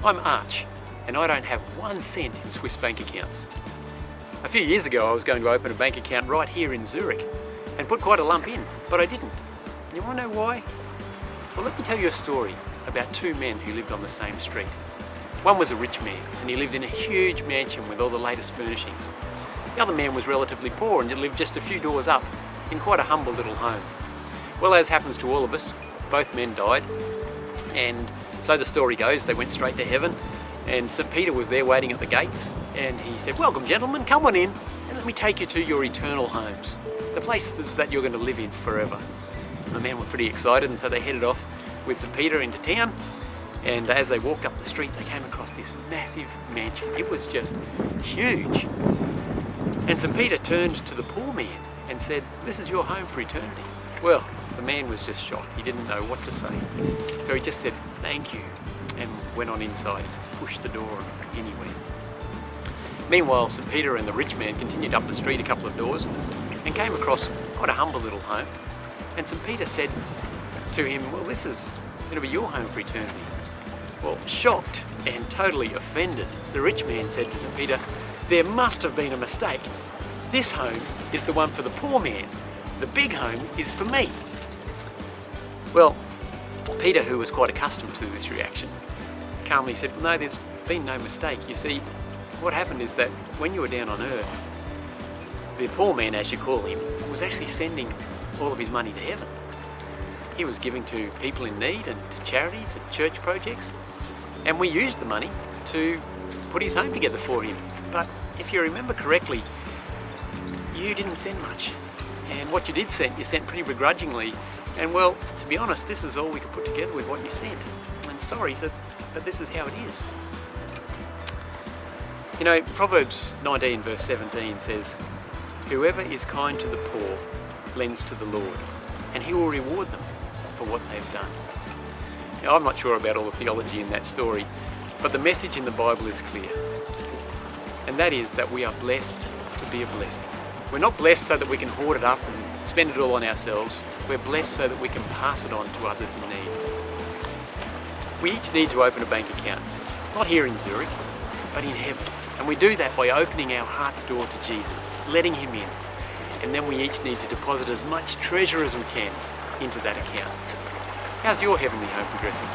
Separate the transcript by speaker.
Speaker 1: I'm Arch, and I don't have 1 cent in Swiss bank accounts. A few years ago I was going to open a bank account right here in Zurich and put quite a lump in, but I didn't. You want to know why? Well, let me tell you a story about 2 men who lived on the same street. One was a rich man, and he lived in a huge mansion with all the latest furnishings. The other man was relatively poor and lived just a few doors up in quite a humble little home. Well, as happens to all of us, both men died, and so the story goes, they went straight to heaven, and St. Peter was there waiting at the gates, and he said, "Welcome, gentlemen, come on in, and let me take you to your eternal homes, the places that you're going to live in forever." And the men were pretty excited, and so they headed off with St. Peter into town, and as they walked up the street, they came across this massive mansion. It was just huge. And St. Peter turned to the poor man and said, "This is your home for eternity." Well, the man was just shocked. He didn't know what to say. So he just said, "Thank you," and went on inside, pushed the door, and in he went. Meanwhile, St. Peter and the rich man continued up the street a couple of doors and came across quite a humble little home. And St. Peter said to him, "Well, this is going to be your home for eternity." Well, shocked and totally offended, the rich man said to St. Peter, "There must have been a mistake. This home is the one for the poor man. The big home is for me." Well, Peter, who was quite accustomed to this reaction, calmly said, "No, there's been no mistake. You see, what happened is that when you were down on earth, the poor man, as you call him, was actually sending all of his money to heaven. He was giving to people in need and to charities and church projects, and we used the money to put his home together for him. But if you remember correctly, you didn't send much, and what you did send, you sent pretty begrudgingly, and well, to be honest, this is all we could put together with what you sent, and sorry that this is how it is." You know, Proverbs 19 verse 17 says, "Whoever is kind to the poor lends to the Lord, and he will reward them for what they've done." Now, I'm not sure about all the theology in that story, but the message in the Bible is clear, and that is that we are blessed to be a blessing. We're not blessed so that we can hoard it up and spend it all on ourselves. We're blessed so that we can pass it on to others in need. We each need to open a bank account, not here in Zurich, but in heaven. And we do that by opening our heart's door to Jesus, letting him in. And then we each need to deposit as much treasure as we can into that account. How's your heavenly home progressing?